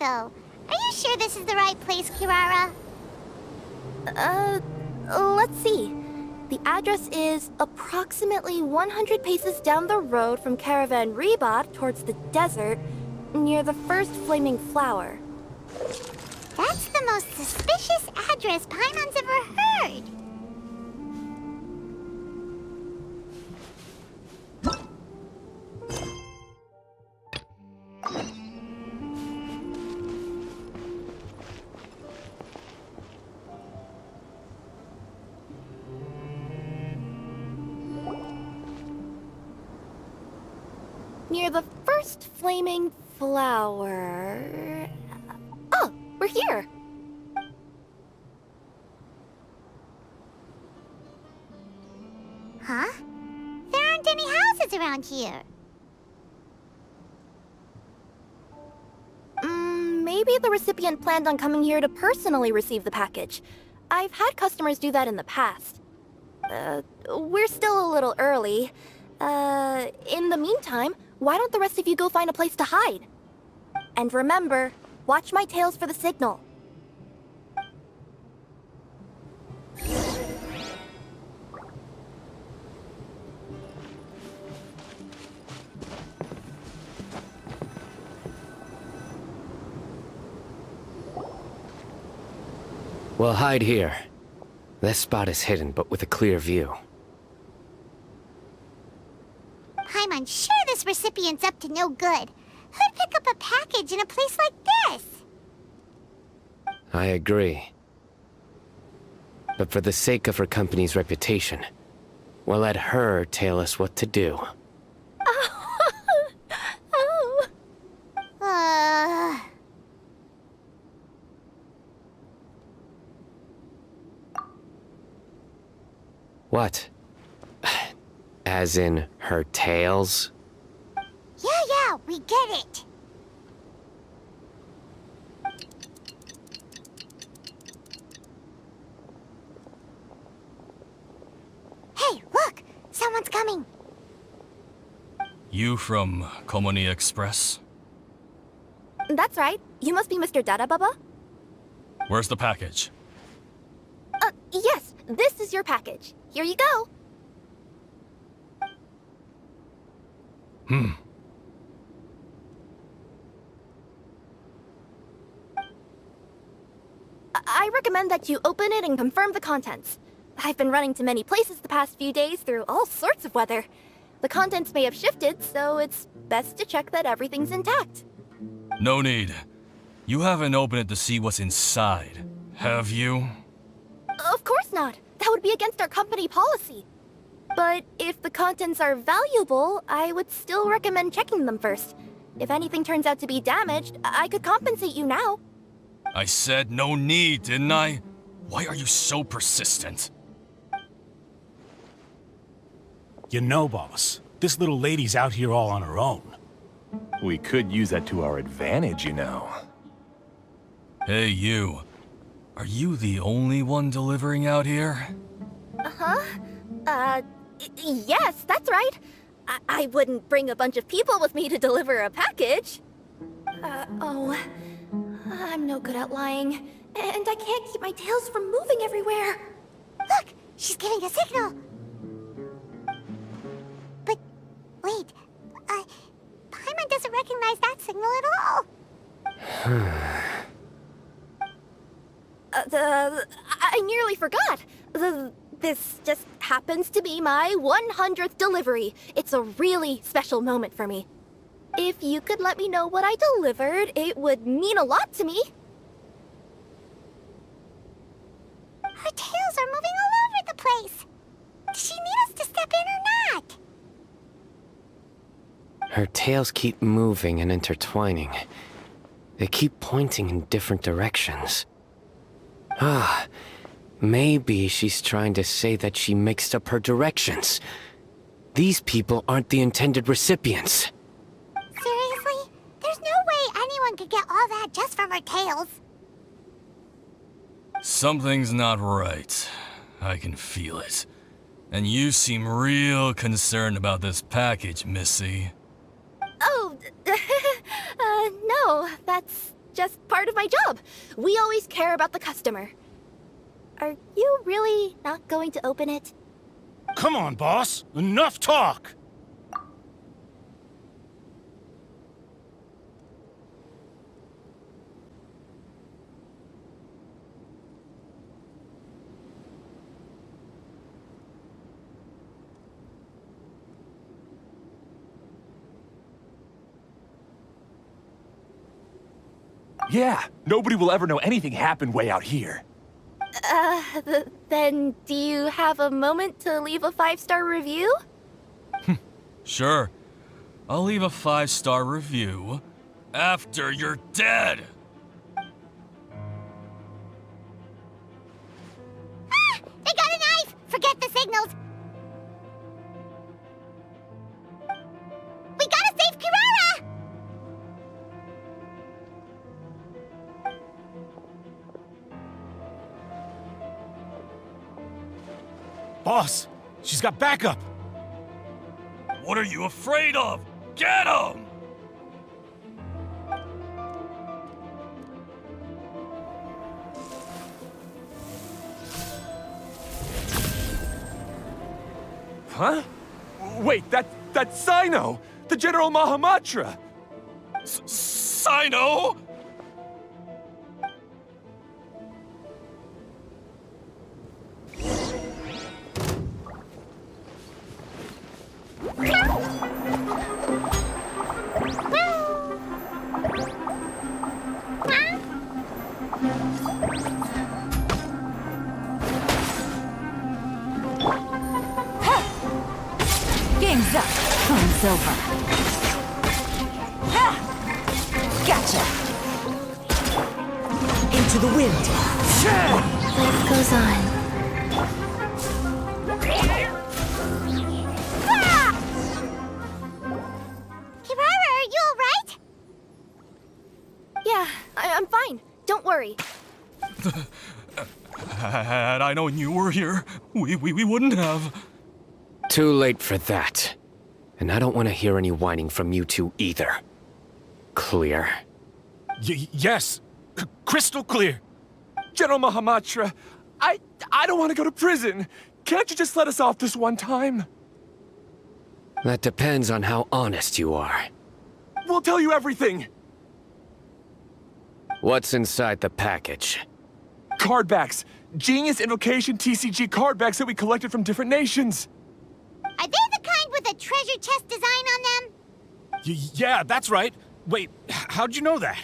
though. Are you sure this is the right place, Kirara? Let's see. The address is approximately 100 paces down the road from Caravan Rebot towards the desert, near the first flaming flower. That's the most suspicious address Paimon's ever heard. Near the first flaming flower... Oh, we're here! Huh? There aren't any houses around here. Maybe the recipient planned on coming here to personally receive the package. I've had customers do that in the past. We're still a little early. In the meantime, why don't the rest of you go find a place to hide? And remember, watch my tails for the signal. We'll hide here. This spot is hidden, but with a clear view. Paimon's sure this recipient's up to no good. Who'd pick up a package in a place like this? I agree. But for the sake of her company's reputation, we'll let her tell us what to do. Oh. What? As in her tails? Yeah, we get it. Hey, look! Someone's coming. You from Komoni Express? That's right. You must be Mr. Dada Baba? Where's the package? Yes, this is your package. Here you go. I recommend that you open it and confirm the contents. I've been running to many places the past few days through all sorts of weather. The contents may have shifted, so it's best to check that everything's intact. No need. You haven't opened it to see what's inside, have you? Of course not. That would be against our company policy. But if the contents are valuable, I would still recommend checking them first. If anything turns out to be damaged, I could compensate you now. I said no need, didn't I? Why are you so persistent? You know, boss, this little lady's out here all on her own. We could use that to our advantage, you know. Hey, you. Are you the only one delivering out here? Yes, that's right. I wouldn't bring a bunch of people with me to deliver a package. I'm no good at lying, and I can't keep my tails from moving everywhere. Look! She's giving a signal! But, wait, Paimon doesn't recognize that signal at all! I nearly forgot. This just happens to be my 100th delivery. It's a really special moment for me. If you could let me know what I delivered, it would mean a lot to me. Her tails are moving all over the place. Does she need us to step in or not? Her tails keep moving and intertwining. They keep pointing in different directions. Maybe she's trying to say that she mixed up her directions. These people aren't the intended recipients. Seriously? There's no way anyone could get all that just from her tails. Something's not right. I can feel it. And you seem real concerned about this package, Missy. Oh, no, that's just my job. We always care about the customer. Are you really not going to open it? Come on, boss. Enough talk. Yeah, nobody will ever know anything happened way out here. Then do you have a moment to leave a 5-star review? Sure. I'll leave a 5-star review after you're dead. Ah! They got a knife! Forget the signals! We gotta save Kirara! Boss, she's got backup. What are you afraid of? Get him! Huh? Wait, that's Sino! The General Mahamatra! Sino? Game's up. Fun's over. Ha! Gotcha. Into the wind. Life goes on. Kirara, are you alright? Yeah, I'm fine. Don't worry. Had I known you were here, we wouldn't have. Too late for that. And I don't want to hear any whining from you two either. Clear? Yes. Crystal clear. General Mahamatra, I don't want to go to prison. Can't you just let us off this one time? That depends on how honest you are. We'll tell you everything. What's inside the package? Card backs. Genius Invocation TCG card backs that we collected from different nations. Are they the kind with a treasure chest design on them? Yeah, that's right. Wait, how'd you know that?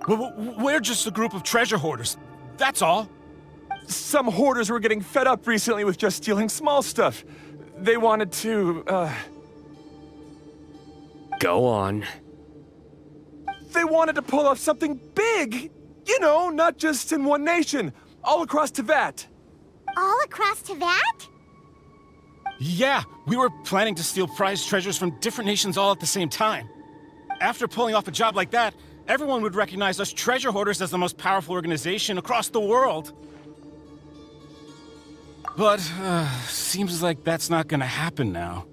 We're just a group of treasure hoarders. That's all. Some hoarders were getting fed up recently with just stealing small stuff. They wanted to, Go on. They wanted to pull off something big! You know, not just in one nation, all across Teyvat. All across Teyvat? Yeah, we were planning to steal prized treasures from different nations all at the same time. After pulling off a job like that, everyone would recognize us treasure hoarders as the most powerful organization across the world. But, seems like that's not gonna happen now.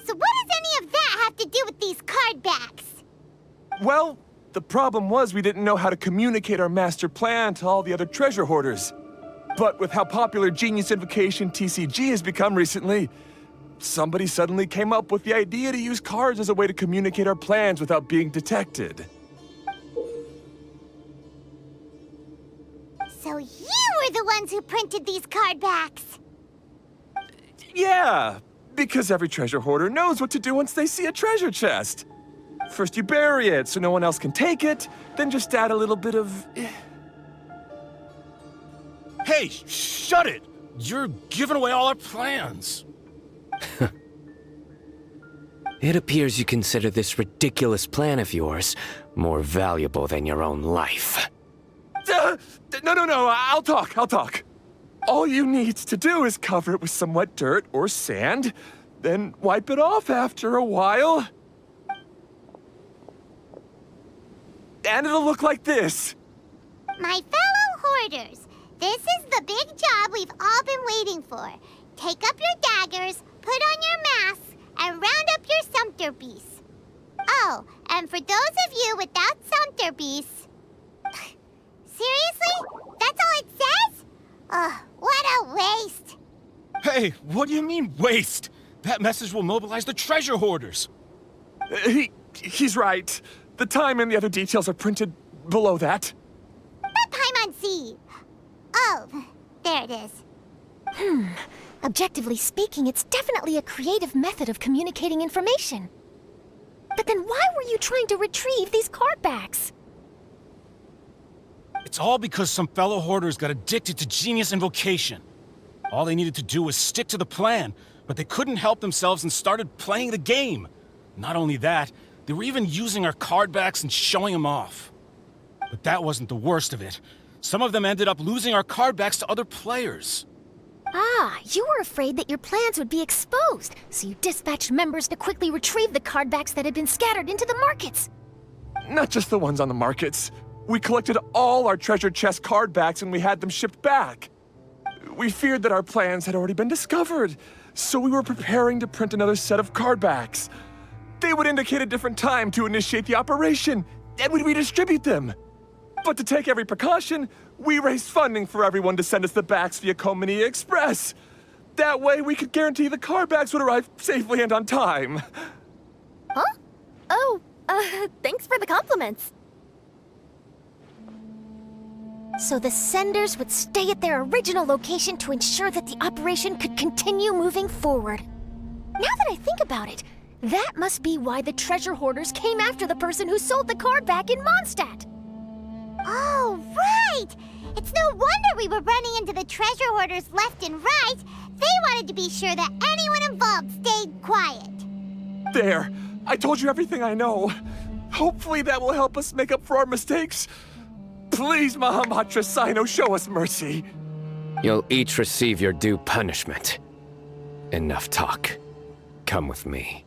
So what does any of that have to do with these card backs? Well, the problem was we didn't know how to communicate our master plan to all the other treasure hoarders. But with how popular Genius Invocation TCG has become recently, somebody suddenly came up with the idea to use cards as a way to communicate our plans without being detected. So you were the ones who printed these card backs? Yeah, because every treasure hoarder knows what to do once they see a treasure chest. First you bury it so no one else can take it, then just add a little bit of... Hey, shut it! You're giving away all our plans. It appears you consider this ridiculous plan of yours more valuable than your own life. No, I'll talk. All you need to do is cover it with some wet dirt or sand, then wipe it off after a while. And it'll look like this. My fellow hoarders, this is the big job we've all been waiting for. Take up your daggers, put on your masks and round up your sumpter beasts. Oh, and for those of you without sumpter beasts... Seriously? That's all it says? Ugh, what a waste. Hey, what do you mean, waste? That message will mobilize the treasure hoarders. He's right. The time and the other details are printed below that. But Paimon see. Oh, there it is. Objectively speaking, it's definitely a creative method of communicating information. But then why were you trying to retrieve these card backs? It's all because some fellow hoarders got addicted to Genius Invocation. All they needed to do was stick to the plan, but they couldn't help themselves and started playing the game. Not only that, they were even using our card backs and showing them off. But that wasn't the worst of it. Some of them ended up losing our card backs to other players. Ah, you were afraid that your plans would be exposed, so you dispatched members to quickly retrieve the card backs that had been scattered into the markets. Not just the ones on the markets. We collected all our treasure chest card backs and we had them shipped back. We feared that our plans had already been discovered, so we were preparing to print another set of card backs. They would indicate a different time to initiate the operation, and we'd redistribute them. But to take every precaution, we raised funding for everyone to send us the backs via Komini Express. That way, we could guarantee the card backs would arrive safely and on time. Huh? Oh, thanks for the compliments. So the senders would stay at their original location to ensure that the operation could continue moving forward. Now that I think about it, that must be why the treasure hoarders came after the person who sold the card back in Mondstadt. Oh, right! It's no wonder we were running into the treasure hoarders left and right. They wanted to be sure that anyone involved stayed quiet. There, I told you everything I know. Hopefully that will help us make up for our mistakes. Please, Mahamatra Sino, show us mercy. You'll each receive your due punishment. Enough talk. Come with me.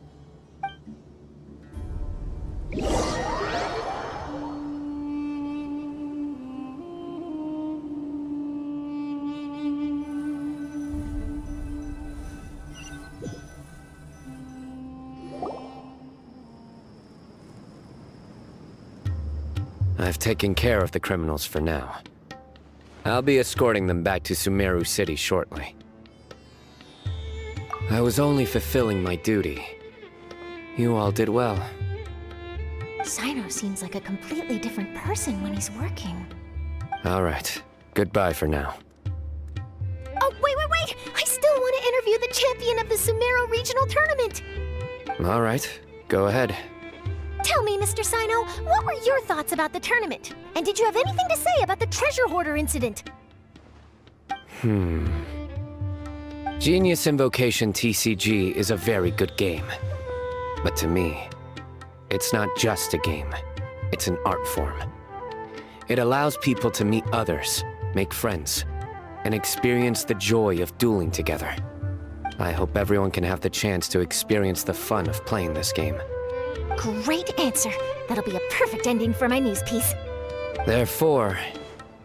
I've taken care of the criminals for now. I'll be escorting them back to Sumeru City shortly. I was only fulfilling my duty. You all did well. Sino seems like a completely different person when he's working. All right. Goodbye for now. Oh, wait! I still want to interview the champion of the Sumeru Regional Tournament! All right. Go ahead. Tell me, Mr. Sino, what were your thoughts about the tournament? And did you have anything to say about the treasure hoarder incident? Genius Invocation TCG is a very good game. But to me, it's not just a game. It's an art form. It allows people to meet others, make friends, and experience the joy of dueling together. I hope everyone can have the chance to experience the fun of playing this game. Great answer. That'll be a perfect ending for my news piece. Therefore,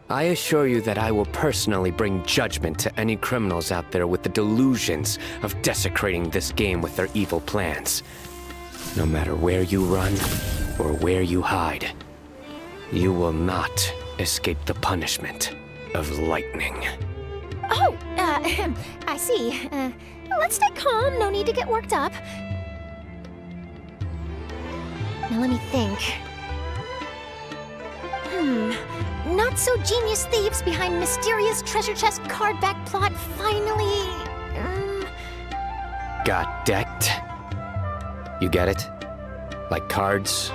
I assure you that I will personally bring judgment to any criminals out there with the delusions of desecrating this game with their evil plans. No matter where you run or where you hide, you will not escape the punishment of lightning. Oh, I see. Let's stay calm. No need to get worked up. Now let me think. Not so genius thieves behind mysterious treasure chest card back plot finally... Got decked? You get it? Like cards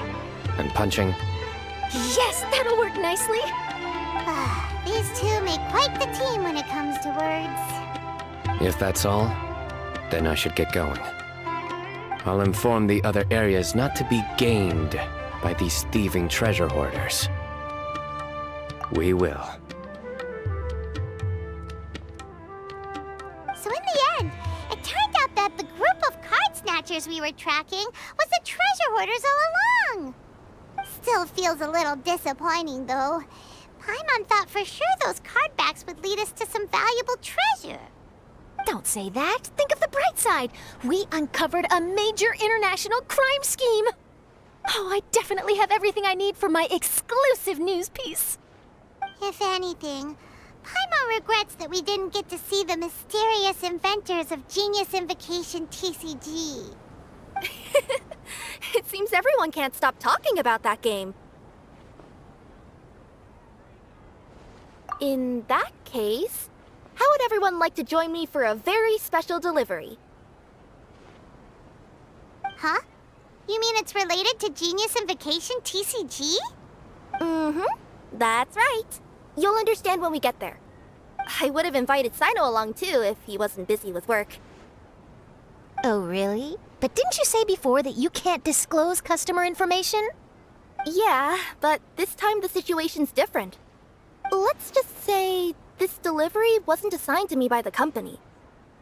and punching? Yes, that'll work nicely. These two make quite the team when it comes to words. If that's all, then I should get going. I'll inform the other areas not to be gained by these thieving treasure hoarders. We will. So in the end, it turned out that the group of card snatchers we were tracking was the treasure hoarders all along. Still feels a little disappointing, though. Paimon thought for sure those card backs would lead us to some valuable treasure. Don't say that. Think of the bright inside, we uncovered a major international crime scheme. Oh, I definitely have everything I need for my exclusive news piece. If anything, Paimon regrets that we didn't get to see the mysterious inventors of Genius Invocation TCG. It seems everyone can't stop talking about that game. In that case, how would everyone like to join me for a very special delivery? Huh? You mean it's related to Genius Invocation TCG? Mm-hmm. That's right. You'll understand when we get there. I would have invited Sino along too if he wasn't busy with work. Oh, really? But didn't you say before that you can't disclose customer information? Yeah, but this time the situation's different. Let's just say this delivery wasn't assigned to me by the company.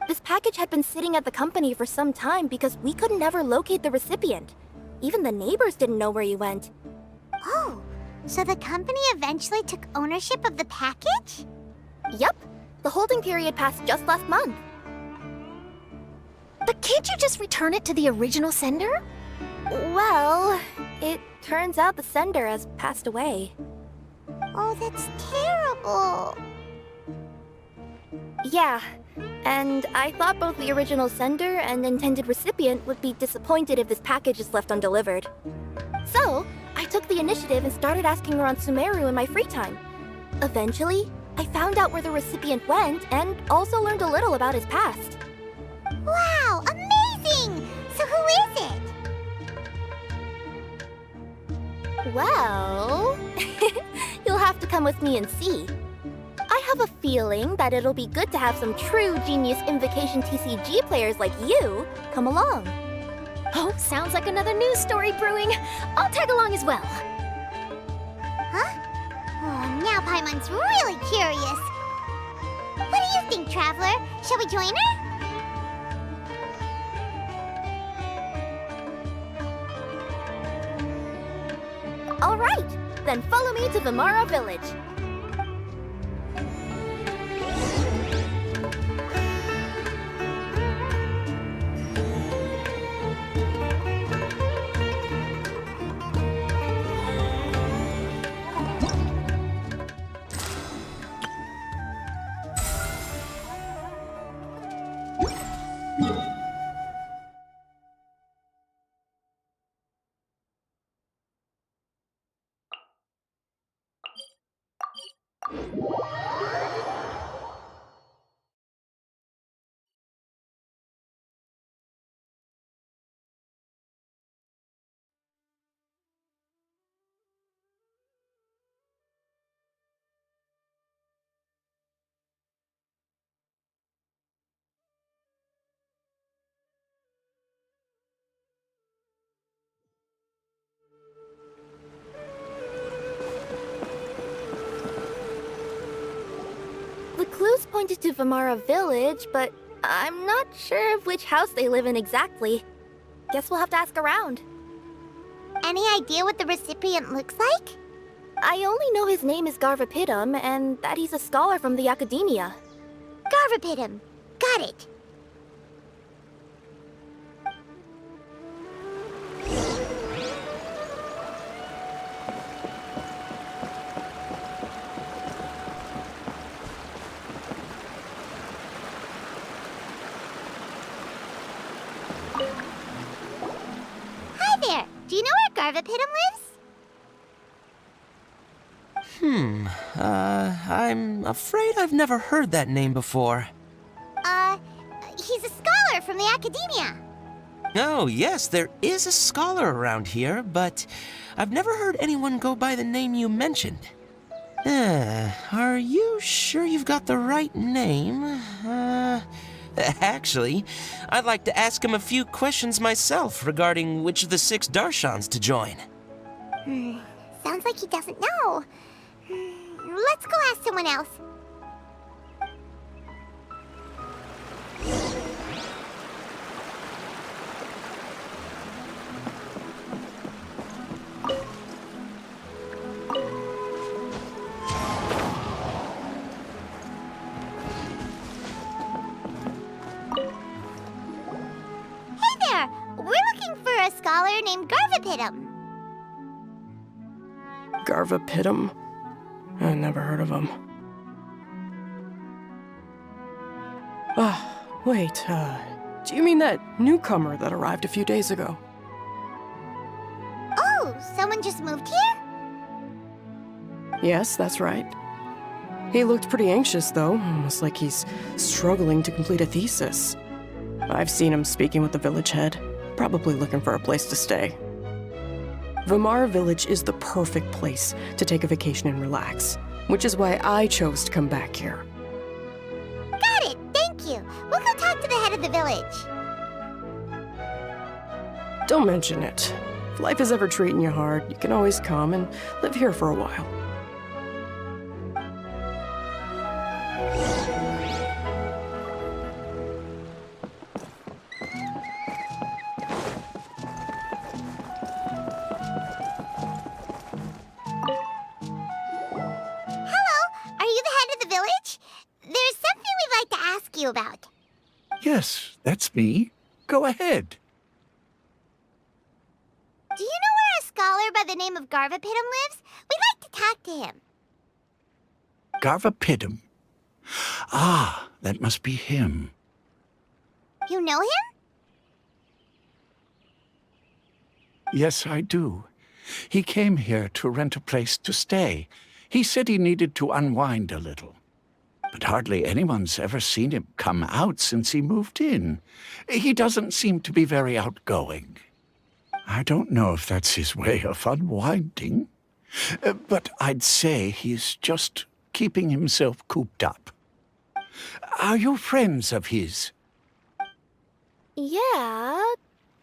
This package had been sitting at the company for some time because we could never locate the recipient. Even the neighbors didn't know where he went. Oh, so the company eventually took ownership of the package? Yup, the holding period passed just last month. But can't you just return it to the original sender? Well, it turns out the sender has passed away. Oh, that's terrible. Yeah, and I thought both the original sender and intended recipient would be disappointed if this package is left undelivered. So, I took the initiative and started asking around Sumeru in my free time. Eventually, I found out where the recipient went and also learned a little about his past. Wow, amazing! So who is it? Well, you'll have to come with me and see. I have a feeling that it'll be good to have some true Genius Invocation TCG players like you come along. Oh, sounds like another news story brewing. I'll tag along as well. Huh? Oh, now Paimon's really curious. What do you think, Traveler? Shall we join her? All right, then follow me to Vimara Village. The clues pointed to Vimara Village, but I'm not sure of which house they live in exactly. Guess we'll have to ask around. Any idea what the recipient looks like? I only know his name is Garvapidum and that he's a scholar from the Academia. Garvapidum. Got it. Hi there. Do you know where Garvapidum lives? I'm afraid I've never heard that name before. He's a scholar from the Academia. Oh, yes, there is a scholar around here, but I've never heard anyone go by the name you mentioned. Are you sure you've got the right name? Actually, I'd like to ask him a few questions myself regarding which of the 6 Darshans to join. Sounds like he doesn't know. Let's go ask someone else. scholar named Garvapitum. Garvapitum? I never heard of him. Wait, do you mean that newcomer that arrived a few days ago? Oh, someone just moved here? Yes, that's right. He looked pretty anxious, though, almost like he's struggling to complete a thesis. I've seen him speaking with the village head, probably looking for a place to stay. Vamar Village is the perfect place to take a vacation and relax, which is why I chose to come back here. Got it, thank you. We'll go talk to the head of the village. Don't mention it. If life is ever treating you hard, you can always come and live here for a while. About. Yes, that's me. Go ahead. Do you know where a scholar by the name of Garvapitum lives? We'd like to talk to him. Garvapitum. Ah, that must be him. You know him? Yes, I do. He came here to rent a place to stay. He said he needed to unwind a little. But hardly anyone's ever seen him come out since he moved in. He doesn't seem to be very outgoing. I don't know if that's his way of unwinding, but I'd say he's just keeping himself cooped up. Are you friends of his? Yeah,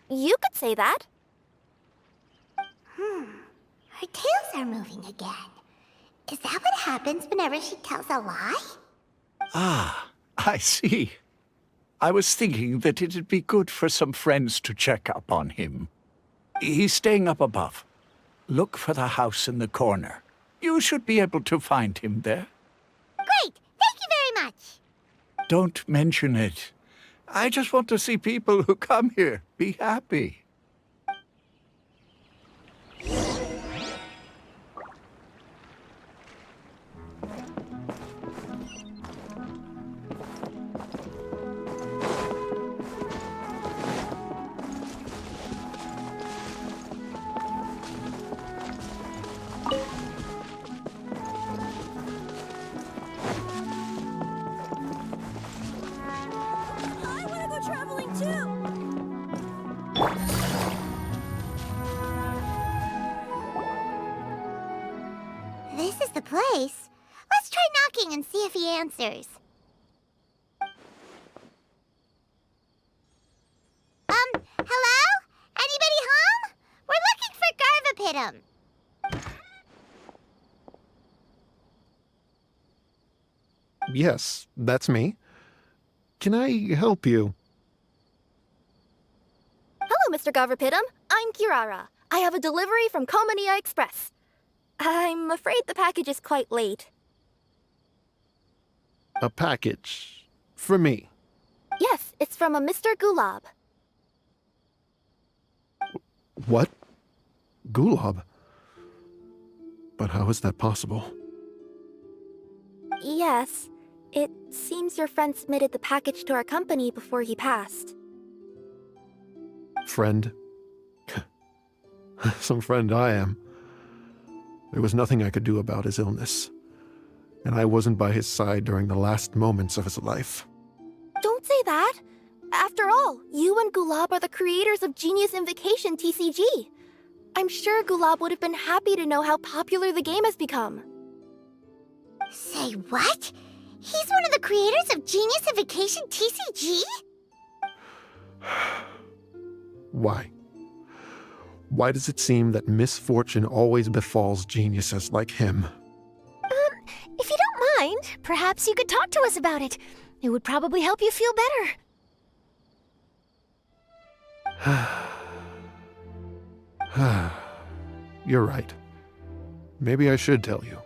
you could say that. Her tails are moving again. Is that what happens whenever she tells a lie? Ah, I see. I was thinking that it'd be good for some friends to check up on him. He's staying up above. Look for the house in the corner. You should be able to find him there. Great! Thank you very much! Don't mention it. I just want to see people who come here be happy. This is the place. Let's try knocking and see if he answers. Hello? Anybody home? We're looking for Garvapitum. Yes, that's me. Can I help you? Hello, Mr. Garvapitum. I'm Kirara. I have a delivery from Komania Express. I'm afraid the package is quite late. A package? For me? Yes, it's from a Mr. Gulab. What? Gulab? But how is that possible? Yes. It seems your friend submitted the package to our company before he passed. Friend? Some friend I am. There was nothing I could do about his illness, and I wasn't by his side during the last moments of his life. Don't say that! After all, you and Gulab are the creators of Genius Invocation TCG. I'm sure Gulab would have been happy to know how popular the game has become. Say what? He's one of the creators of Genius Invocation TCG? Why? Why does it seem that misfortune always befalls geniuses like him? If you don't mind, perhaps you could talk to us about it. It would probably help you feel better. You're right. Maybe I should tell you.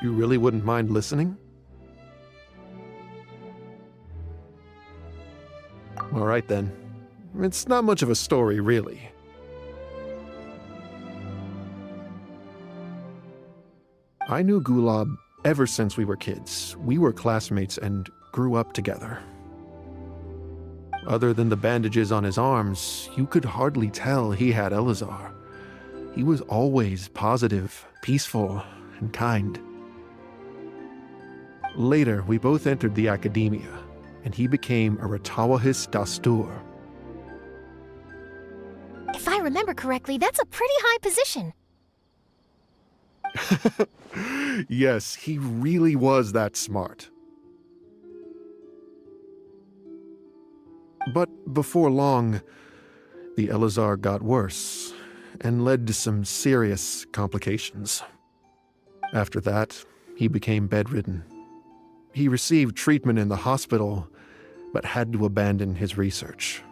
You really wouldn't mind listening? All right then. It's not much of a story, really. I knew Gulab ever since we were kids. We were classmates and grew up together. Other than the bandages on his arms, you could hardly tell he had Elazar. He was always positive, peaceful, and kind. Later, we both entered the academia, and he became a Ratawahis Dastur. If I remember correctly, that's a pretty high position. Yes, he really was that smart. But before long, the Elazar got worse and led to some serious complications. After that, he became bedridden. He received treatment in the hospital, but had to abandon his research.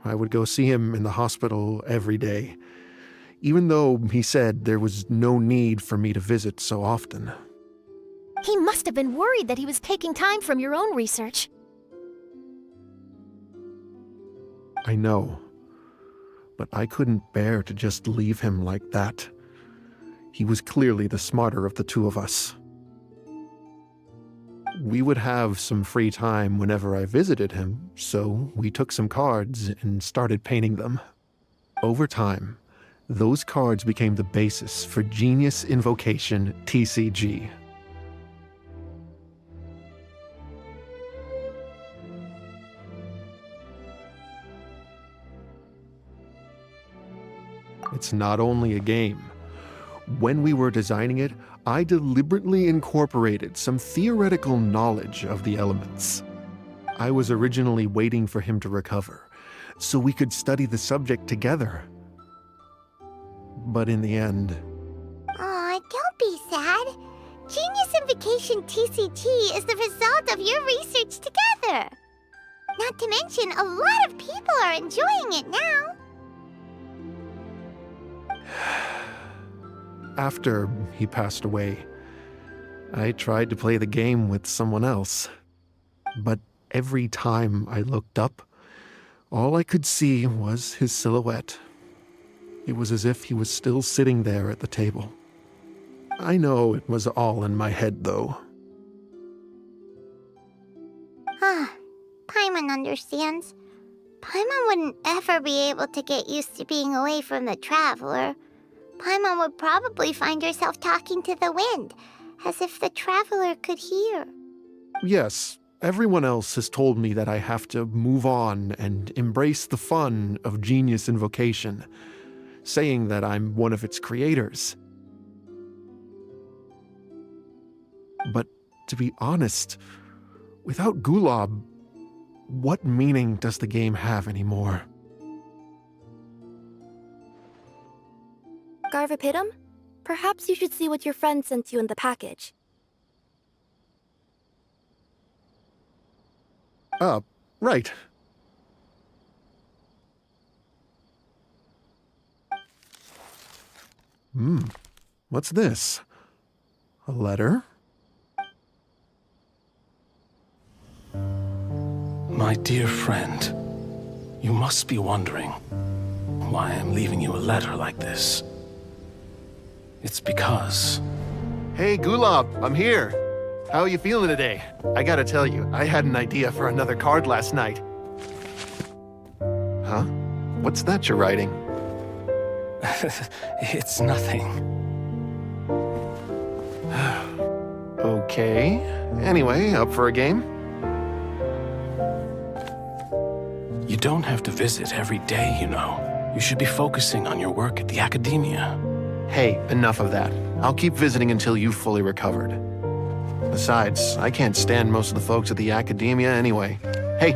I would go see him in the hospital every day, even though he said there was no need for me to visit so often. He must have been worried that he was taking time from your own research. I know, but I couldn't bear to just leave him like that. He was clearly the smarter of the two of us. We would have some free time whenever I visited him, so we took some cards and started painting them. Over time, those cards became the basis for Genius Invocation TCG. It's not only a game. When we were designing it, I deliberately incorporated some theoretical knowledge of the elements. I was originally waiting for him to recover, so we could study the subject together. But in the end... Aw, don't be sad. Genius Invocation TCG is the result of your research together. Not to mention, a lot of people are enjoying it now. After he passed away, I tried to play the game with someone else. But every time I looked up, all I could see was his silhouette. It was as if he was still sitting there at the table. I know it was all in my head, though. Paimon understands. Paimon wouldn't ever be able to get used to being away from the Traveler. Paimon would probably find herself talking to the wind, as if the Traveler could hear. Yes, everyone else has told me that I have to move on and embrace the fun of Genius Invocation, saying that I'm one of its creators. But to be honest, without Gulab, what meaning does the game have anymore? Garvapidum? Perhaps you should see what your friend sent you in the package. Right. What's this? A letter? My dear friend, you must be wondering why I'm leaving you a letter like this. It's because... Hey, Gulab, I'm here. How are you feeling today? I gotta tell you, I had an idea for another card last night. Huh? What's that you're writing? It's nothing. Okay. Anyway, up for a game? You don't have to visit every day, you know. You should be focusing on your work at the academia. Hey, enough of that. I'll keep visiting until you've fully recovered. Besides, I can't stand most of the folks at the academia anyway. Hey,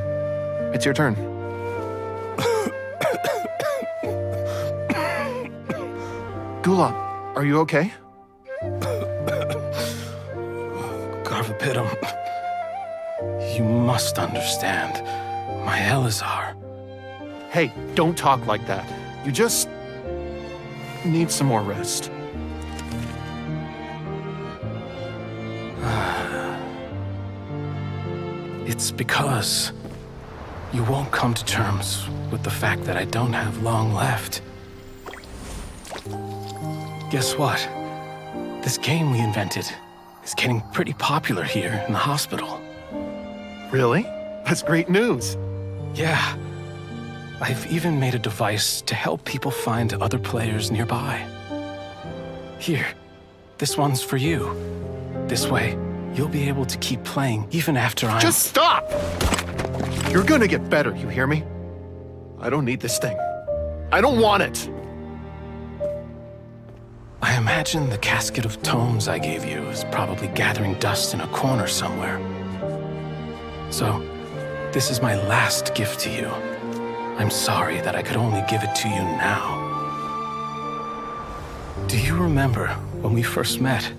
it's your turn. Gulab, are you okay? Garvapidum, you must understand. My Elazar. Hey, don't talk like that. You just need some more rest. It's because you won't come to terms with the fact that I don't have long left. Guess what? This game we invented is getting pretty popular here in the hospital. Really? That's great news. Yeah. I've even made a device to help people find other players nearby. Here, this one's for you. This way, you'll be able to keep playing even after I'm— Just stop! You're gonna get better, you hear me? I don't need this thing. I don't want it! I imagine the casket of tomes I gave you is probably gathering dust in a corner somewhere. So, this is my last gift to you. I'm sorry that I could only give it to you now. Do you remember when we first met?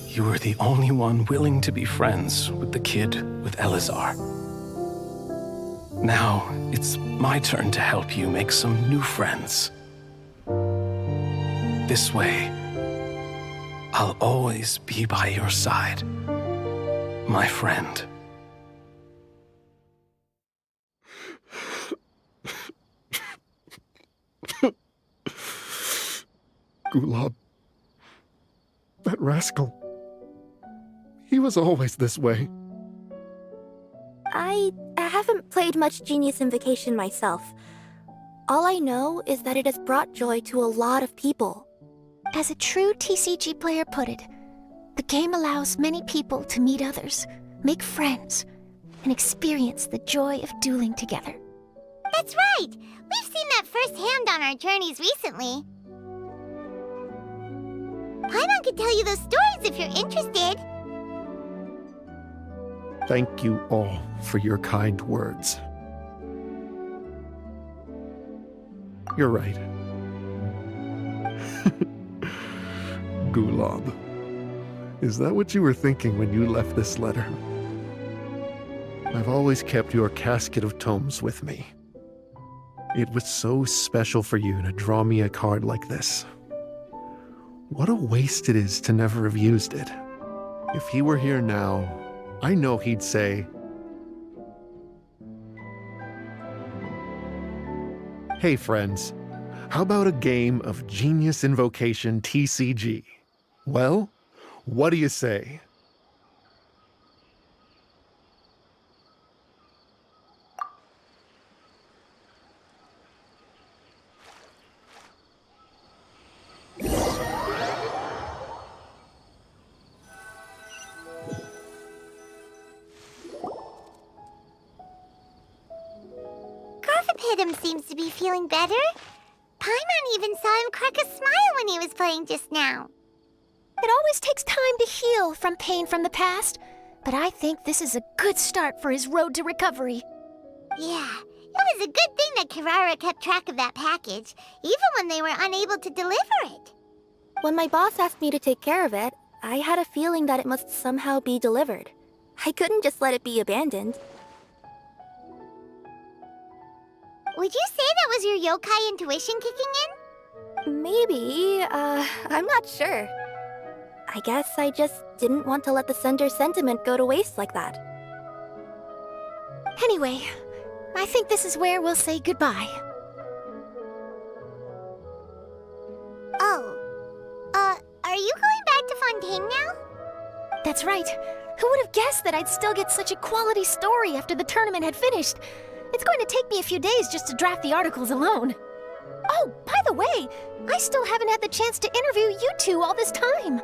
You were the only one willing to be friends with the kid with Elazar. Now, it's my turn to help you make some new friends. This way, I'll always be by your side, my friend. Gulab. That rascal. He was always this way. I haven't played much Genius Invocation myself. All I know is that it has brought joy to a lot of people. As a true TCG player put it, the game allows many people to meet others, make friends, and experience the joy of dueling together. That's right! We've seen that firsthand on our journeys recently. Paimon could tell you those stories if you're interested. Thank you all for your kind words. You're right. Gulab. Is that what you were thinking when you left this letter? I've always kept your casket of tomes with me. It was so special for you to draw me a card like this. What a waste it is to never have used it. If he were here now, I know he'd say, "Hey friends, how about a game of Genius Invocation TCG? Well, what do you say?" Garthopidum seems to be feeling better. Paimon even saw him crack a smile when he was playing just now. It always takes time to heal from pain from the past, but I think this is a good start for his road to recovery. Yeah, it was a good thing that Kirara kept track of that package, even when they were unable to deliver it. When my boss asked me to take care of it, I had a feeling that it must somehow be delivered. I couldn't just let it be abandoned. Would you say that was your yokai intuition kicking in? Maybe, I'm not sure. I guess I just didn't want to let the sender's sentiment go to waste like that. Anyway, I think this is where we'll say goodbye. Oh, are you going back to Fontaine now? That's right. Who would have guessed that I'd still get such a quality story after the tournament had finished? It's going to take me a few days just to draft the articles alone. Oh, by the way, I still haven't had the chance to interview you two all this time.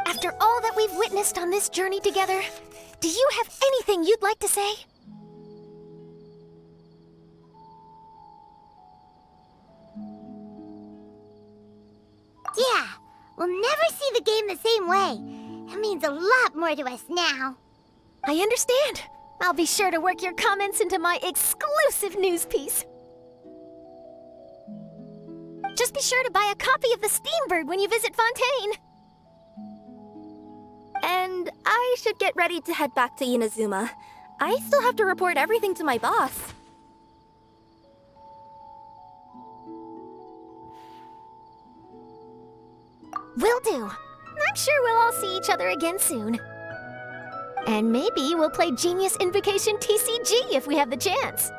After all that we've witnessed on this journey together, do you have anything you'd like to say? Yeah, we'll never see the game the same way. It means a lot more to us now. I understand. I'll be sure to work your comments into my exclusive news piece. Just be sure to buy a copy of the Steambird when you visit Fontaine. And I should get ready to head back to Inazuma. I still have to report everything to my boss. Will do. I'm sure we'll all see each other again soon. And maybe we'll play Genius Invocation TCG if we have the chance.